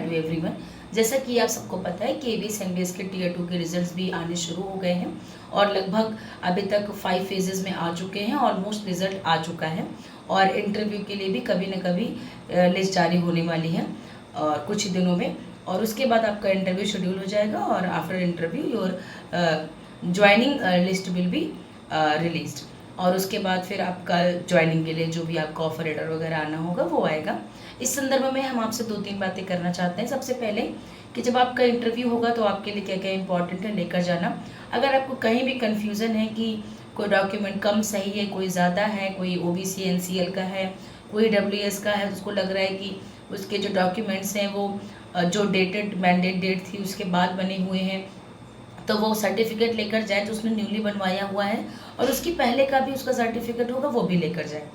Hello everyone. जैसा कि आप सबको पता है KVS MBS के टीयर 2 के रिजल्ट्स भी आने शुरू हो गए हैं और लगभग अभी तक 5 फेजेस में आ चुके हैं। ऑलमोस्ट रिजल्ट आ चुका है और इंटरव्यू के लिए भी कभी न कभी लिस्ट जारी होने वाली है और कुछ ही दिनों में, और उसके बाद आपका इंटरव्यू शेड्यूल हो जाएगा और after interview your joining list will be released और उसके बाद फिर आपका ज्वाइनिंग के लिए जो भी आपका ऑफर लेटर वगैरह आना होगा वो आएगा। इस संदर्भ में हम आपसे 2-3 बातें करना चाहते हैं। सबसे पहले कि जब आपका इंटरव्यू होगा तो आपके लिए क्या क्या इंपॉर्टेंट है लेकर जाना। अगर आपको कहीं भी कन्फ्यूज़न है कि कोई डॉक्यूमेंट कम सही है, कोई ज़्यादा है, कोई OBC NCL का है, कोई WS का है, तो उसको लग रहा है कि उसके जो डॉक्यूमेंट्स हैं वो जो डेटेड मैंडेट डेट थी उसके बाद बने हुए हैं, तो वो सर्टिफिकेट लेकर जाए जो उसने न्यूली बनवाया हुआ है और उसकी पहले का भी उसका सर्टिफिकेट होगा वो भी लेकर जाए।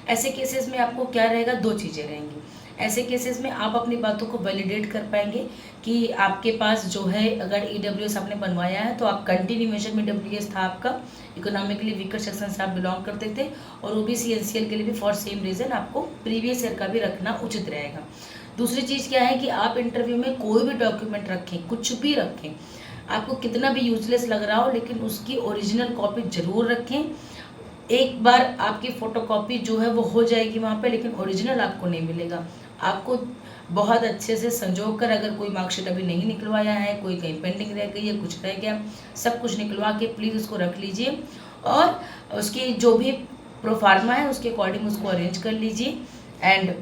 ऐसे केसेस में आपको क्या रहेगा, 2 चीज़ें रहेंगी। ऐसे केसेस में आप अपनी बातों को वैलिडेट कर पाएंगे कि आपके पास जो है, अगर EWS आपने बनवाया है तो आप कंटिन्यूएशन में WS था आपका, इकोनॉमिकली वीकर सेक्शन से आप बिलोंग करते थे, और OBC NCL के लिए भी फॉर सेम रीज़न आपको प्रीवियस ईयर का भी रखना उचित रहेगा। दूसरी चीज़ क्या है कि आप इंटरव्यू में कोई भी डॉक्यूमेंट रखें, कुछ भी रखें, आपको कितना भी यूजलेस लग रहा हो लेकिन उसकी ओरिजिनल कॉपी ज़रूर रखें। एक बार आपकी फ़ोटोकॉपी जो है वो हो जाएगी वहाँ पे, लेकिन ओरिजिनल आपको नहीं मिलेगा। आपको बहुत अच्छे से संजो कर, अगर कोई मार्कशीट अभी नहीं निकलवाया है, कोई कहीं पेंडिंग रह गई है, कुछ रह गया, सब कुछ निकलवा के प्लीज़ उसको रख लीजिए और उसकी जो भी प्रोफार्मा है उसके अकॉर्डिंग उसको अरेंज कर लीजिए। एंड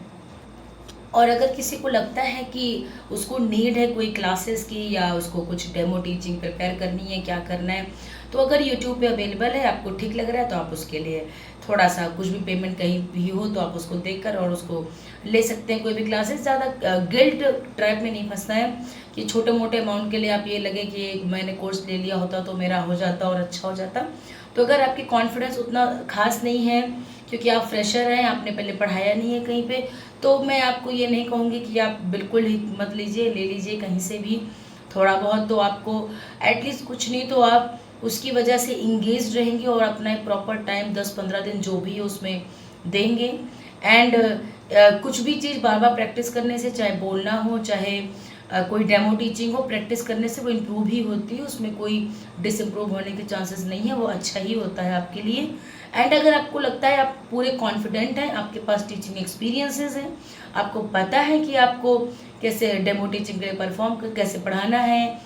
और अगर किसी को लगता है कि उसको नीड है कोई क्लासेस की या उसको कुछ डेमो टीचिंग प्रिपेयर करनी है, क्या करना है, तो अगर यूट्यूब पे अवेलेबल है, आपको ठीक लग रहा है, तो आप उसके लिए थोड़ा सा कुछ भी पेमेंट कहीं भी हो तो आप उसको देखकर और उसको ले सकते हैं कोई भी क्लासेस। ज़्यादा गिल्ट ट्रैप में नहीं फंसना है कि छोटे मोटे अमाउंट के लिए आप ये लगे कि मैंने कोर्स ले लिया होता तो मेरा हो जाता और अच्छा हो जाता। तो अगर आपकी कॉन्फिडेंस उतना खास नहीं है क्योंकि आप फ्रेशर हैं, आपने पहले पढ़ाया नहीं है कहीं पे, तो मैं आपको ये नहीं कहूँगी कि आप बिल्कुल ही मत लीजिए, ले लीजिए कहीं से भी थोड़ा बहुत, तो आपको एटलीस्ट कुछ नहीं तो आप उसकी वजह से इंगेज रहेंगे और अपना एक प्रॉपर टाइम 10-15 दिन जो भी है उसमें देंगे। एंड कुछ भी चीज़ बार बार प्रैक्टिस करने से, चाहे बोलना हो, चाहे कोई डेमो टीचिंग हो, प्रैक्टिस करने से वो इम्प्रूव ही होती है, उसमें कोई डिसइम्प्रूव होने के चांसेस नहीं है, वो अच्छा ही होता है आपके लिए। एंड अगर आपको लगता है आप पूरे कॉन्फिडेंट हैं, आपके पास टीचिंग एक्सपीरियंसेस हैं, आपको पता है कि आपको कैसे डेमो टीचिंग के लिए परफॉर्म कैसे पढ़ाना है,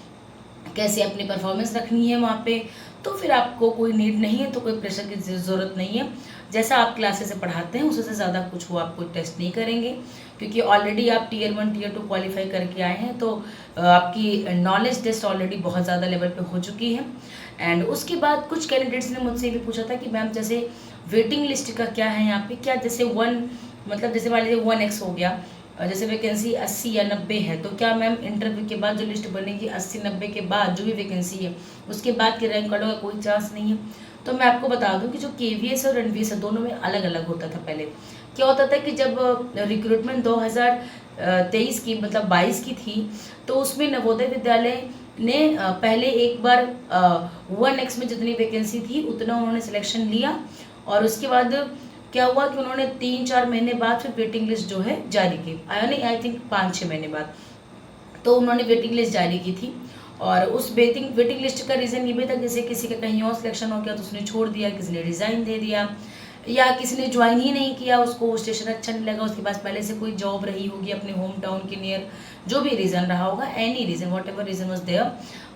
कैसे अपनी परफॉर्मेंस रखनी है वहाँ पे, तो फिर आपको कोई नीड नहीं है, तो कोई प्रेशर की ज़रूरत नहीं है। जैसा आप क्लासेस से पढ़ाते हैं उससे ज़्यादा कुछ वो आपको टेस्ट नहीं करेंगे क्योंकि ऑलरेडी आप टीयर 1 टीयर 2 क्वालिफाई करके आए हैं, तो आपकी नॉलेज टेस्ट ऑलरेडी बहुत ज़्यादा लेवल पे हो चुकी है। एंड उसके बाद कुछ कैंडिडेट्स ने मुझसे भी पूछा था कि मैम जैसे वेटिंग लिस्ट का क्या है यहाँ पे, क्या जैसे जैसे मान लीजिए 1x हो गया, जैसे वैकेंसी 80 या 90 है, तो क्या मैम इंटरव्यू के बाद जो लिस्ट बनेगी 80-90 के बाद जो भी वैकेंसी है उसके बाद के रैंक कार्डों का कोई चांस नहीं है। तो मैं आपको बता दूं कि जो KVS और NVS है दोनों में अलग अलग होता था। पहले क्या होता था कि जब रिक्रूटमेंट 2023 की मतलब 22 की थी तो उसमें नवोदय विद्यालय ने पहले एक बार 1x में जितनी वैकेंसी थी उतना उन्होंने सिलेक्शन लिया और उसके बाद क्या हुआ कि उन्होंने 3-4 महीने बाद फिर वेटिंग लिस्ट जो है जारी की, आया नहीं, आई थिंक 5-6 महीने बाद, तो उन्होंने वेटिंग लिस्ट जारी की थी। और उस वेटिंग लिस्ट का रीज़न ये भी था जैसे किसी का कहीं और सिलेक्शन हो गया तो उसने छोड़ दिया, किसी ने रिज़ाइन दे दिया या किसी ने ज्वाइन ही नहीं किया, उसको स्टेशन अच्छा नहीं लगा, उसके पास पहले से कोई जॉब रही होगी अपने होम टाउन के नियर, जो भी रीज़न रहा होगा, any reason whatever reason was there,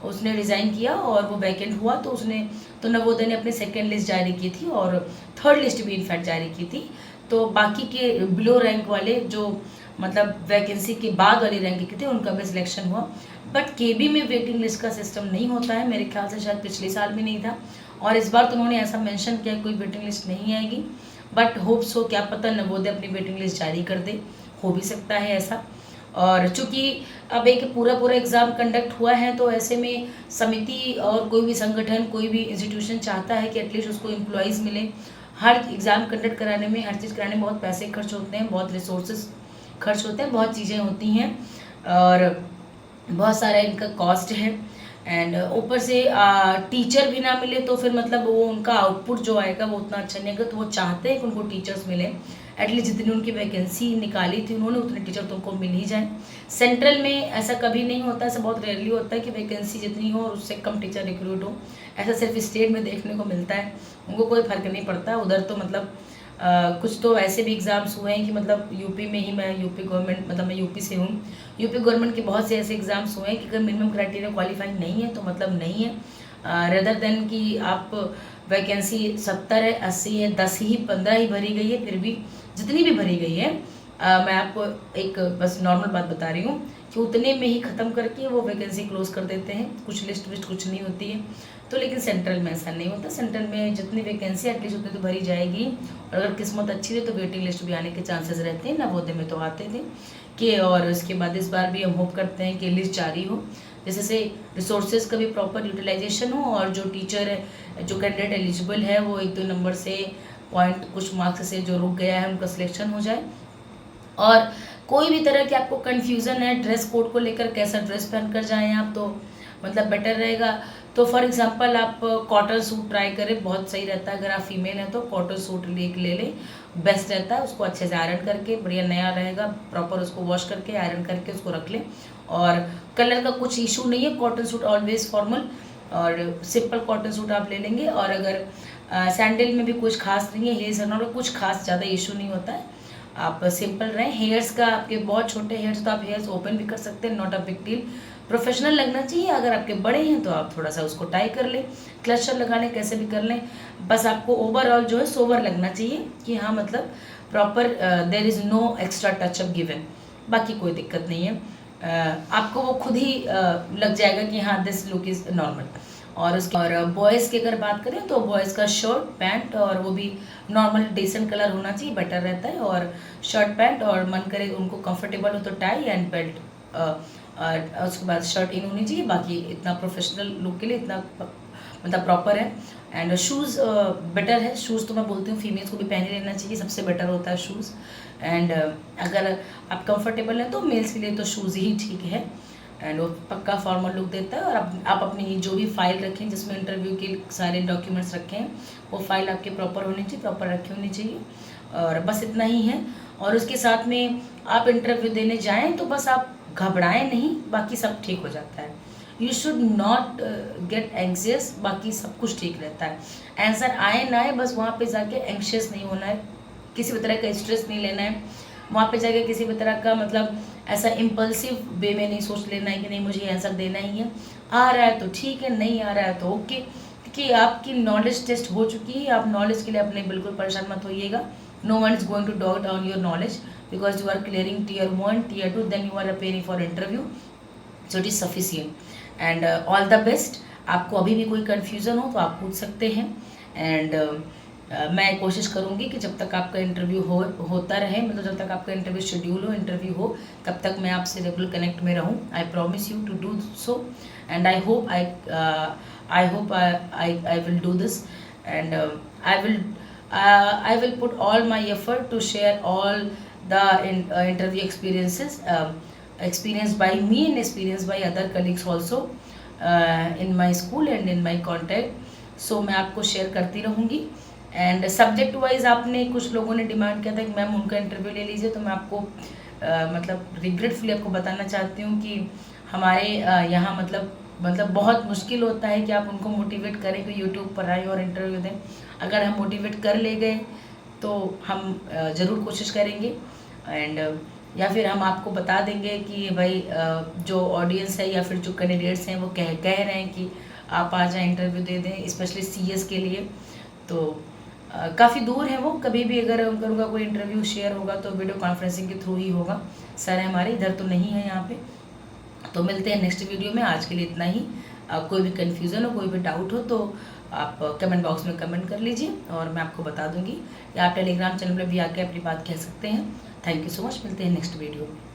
उसने रिज़ाइन किया और वो वैकेंट हुआ तो नवोदय ने अपनी सेकेंड लिस्ट जारी की थी और थर्ड लिस्ट भी इनफैक्ट जारी की थी। तो बाकी के बिलो रैंक वाले जो मतलब वैकेंसी के बाद वाली रैंक की थे उनका भी सिलेक्शन हुआ। बट KB में वेटिंग लिस्ट का सिस्टम नहीं होता है, मेरे ख्याल से शायद पिछले साल भी नहीं था और इस बार तो उन्होंने ऐसा मेंशन किया कोई वेटिंग लिस्ट नहीं आएगी। बट होप्स हो, क्या पता नवोदय अपनी वेटिंग लिस्ट जारी कर दे, हो भी सकता है ऐसा। और चूँकि अब एक पूरा एग्ज़ाम कंडक्ट हुआ है तो ऐसे में समिति और कोई भी संगठन, कोई भी इंस्टीट्यूशन चाहता है कि एटलीस्ट उसको एम्प्लॉयज़ मिले। हर एग्ज़ाम कंडक्ट कराने में, हर चीज़ कराने में बहुत पैसे खर्च होते हैं, बहुत रिसोर्सेज खर्च होते हैं, बहुत चीज़ें होती हैं और बहुत सारा इनका कॉस्ट है। एंड ऊपर से टीचर भी ना मिले तो फिर मतलब वो उनका आउटपुट जो आएगा वो उतना अच्छा नहीं आएगा, तो वो चाहते हैं कि उनको टीचर्स मिले एटलीस्ट जितनी उनकी वैकेंसी निकाली थी उन्होंने उतने टीचर तुमको मिल ही जाए। सेंट्रल में ऐसा कभी नहीं होता, ऐसा बहुत रेयरली होता है कि वैकेंसी जितनी हो और उससे कम टीचर रिक्रूट हो। ऐसा सिर्फ स्टेट में देखने को मिलता है, उनको कोई फ़र्क नहीं पड़ता। उधर तो मतलब कुछ तो ऐसे भी एग्ज़ाम्स हुए हैं कि मतलब यूपी में ही, मैं यूपी गवर्नमेंट मतलब मैं यूपी से हूँ, यूपी गवर्नमेंट के बहुत से ऐसे एग्ज़ाम्स हुए हैं कि अगर मिनिमम क्राइटेरिया क्वालिफाइंग नहीं है तो मतलब नहीं है, रेदर देन कि आप वैकेंसी 70 है, 80 है, 10 ही 15 ही भरी गई है, फिर भी जितनी भी भरी गई है मैं आपको एक बस नॉर्मल बात बता रही हूँ कि उतने में ही ख़त्म करके वो वैकेंसी क्लोज कर देते हैं, कुछ लिस्ट विस्ट कुछ नहीं होती है। तो लेकिन सेंट्रल में ऐसा नहीं होता, सेंट्रल में जितनी वैकेंसी एटलीस्ट उतनी तो भरी जाएगी, और अगर किस्मत अच्छी रही तो वेटिंग लिस्ट भी आने के चांसेस रहते हैं। नवोदय में तो आते थे कि, और उसके बाद इस बार भी हम होप करते हैं कि लिस्ट जारी हो, जैसे से रिसोर्सेज का भी प्रॉपर यूटिलाइजेशन हो, और जो टीचर है, जो कैंडिडेट एलिजिबल है वो 1-2 नंबर से पॉइंट कुछ मार्क्स से जो रुक गया है उनका सिलेक्शन हो जाए। और कोई भी तरह की आपको कन्फ्यूज़न है ड्रेस कोड को लेकर, कैसा ड्रेस पहन कर जाएँ आप, तो मतलब बेटर रहेगा। तो फॉर एग्जांपल आप कॉटन सूट ट्राई करें, बहुत सही रहता है। अगर आप फीमेल हैं तो कॉटन सूट ले लें, बेस्ट रहता है। उसको अच्छे से आयरन करके, बढ़िया नया रहेगा, प्रॉपर उसको वॉश करके आयरन करके उसको रख लें। और कलर का कुछ इशू नहीं है, कॉटन सूट ऑलवेज फॉर्मल और सिंपल कॉटन सूट आप ले लेंगे। और अगर सैंडल में भी कुछ खास नहीं है, हेयर्स और कुछ खास ज़्यादा इशू नहीं होता है, आप सिंपल रहें। हेयर्स का आपके बहुत छोटे हेयर्स तो आप हेयर्स ओपन भी कर सकते हैं, not a big deal. Professional लगना चाहिए, अगर आपके बड़े हैं तो आप थोड़ा सा उसको टाई कर लें, क्लचर लगा लें, कैसे भी कर लें। बस आपको ओवरऑल जो है सोवर लगना चाहिए कि हाँ मतलब proper there is no extra touch up given, बाकी कोई दिक्कत नहीं है। आपको वो खुद ही लग जाएगा कि हाँ दिस लुक इज़ नॉर्मल। और उसके और बॉयज़ की अगर बात करें तो बॉयज़ का शर्ट पैंट, और वो भी नॉर्मल डिसेंट कलर होना चाहिए, बेटर रहता है। और शर्ट पैंट, और मन करे उनको कंफर्टेबल हो तो टाई एंड बेल्ट, उसके बाद शर्ट इन होनी चाहिए। बाकी इतना प्रोफेशनल लुक के लिए इतना मतलब प्रॉपर है। एंड शूज़ बेटर है, शूज़ तो मैं बोलती हूँ फीमेल्स को भी पहन लेना चाहिए, सबसे बेटर होता है शूज़। एंड अगर आप कंफर्टेबल हैं तो मेल्स के लिए तो शूज़ ही ठीक है, एंड वो पक्का फॉर्मल लुक देता है। और आप अपनी जो भी फाइल रखें जिसमें इंटरव्यू के सारे डॉक्यूमेंट्स रखे हैं, वो फाइल आपके प्रॉपर होनी चाहिए, प्रॉपर रखी होनी चाहिए। और बस इतना ही है। और उसके साथ में आप इंटरव्यू देने जाएं तो बस आप घबराएं नहीं, बाकी सब ठीक हो जाता है। You should not gate anxious, बाकी सब कुछ ठीक रहता है। आंसर आए ना आए, बस वहाँ पे जाके एंग्शियस नहीं होना है, किसी भी तरह का स्ट्रेस नहीं लेना है। वहाँ पे जाके किसी भी तरह का मतलब ऐसा इम्पल्सिव वे में नहीं सोच लेना है कि नहीं मुझे आंसर देना ही है। आ रहा है तो ठीक है, नहीं आ रहा है तो ओके, क्योंकि आपकी नॉलेज टेस्ट हो चुकी है। आप नॉलेज के लिए अपने बिल्कुल परेशान मत होइएगा। No one is going to doubt on your knowledge, because you are clearing Tier 1, Tier 2, then you are appearing for interview, so it is sufficient. And all the best. आपको अभी भी कोई कन्फ्यूज़न हो तो आप पूछ सकते हैं। एंड मैं कोशिश करूँगी कि जब तक आपका इंटरव्यू होता रहे, मतलब जब तक आपका इंटरव्यू शेड्यूल हो, इंटरव्यू हो, तब तक मैं आपसे रेगुलर कनेक्ट में रहूँ। I promise you to do so, and I hope I will do this, and I will put all my effort to share all the interview experiences experienced by me and experienced by other colleagues also in my school and in my contact. So मैं आपको share करती रहूँगी। And subject wise आपने कुछ लोगों ने demand किया था कि मैम उनका इंटरव्यू ले लीजिए, तो मैं आपको मतलब रिग्रेटफुली आपको बताना चाहती हूँ कि हमारे यहाँ मतलब बहुत मुश्किल होता है कि आप उनको मोटिवेट करें कि यूट्यूब पर आए और इंटरव्यू दें। अगर हम मोटिवेट कर ले गए तो हम ज़रूर कोशिश करेंगे, एंड या फिर हम आपको बता देंगे कि भाई जो ऑडियंस है या फिर जो कैंडिडेट्स हैं वो कह रहे हैं कि आप आ जाएँ इंटरव्यू दे दें, स्पेशली CS के लिए। तो काफ़ी दूर है वो, कभी भी अगर उनका कोई इंटरव्यू शेयर होगा तो वीडियो कॉन्फ्रेंसिंग के थ्रू ही होगा। सर हमारे इधर तो नहीं है यहाँ पे। तो मिलते हैं नेक्स्ट वीडियो में, आज के लिए इतना ही। कोई भी कन्फ्यूज़न हो, कोई भी डाउट हो तो आप कमेंट बॉक्स में कमेंट कर लीजिए और मैं आपको बता दूंगी, या आप टेलीग्राम चैनल पर भी आके अपनी बात कह सकते हैं। थैंक यू सो मच, मिलते हैं नेक्स्ट वीडियो में।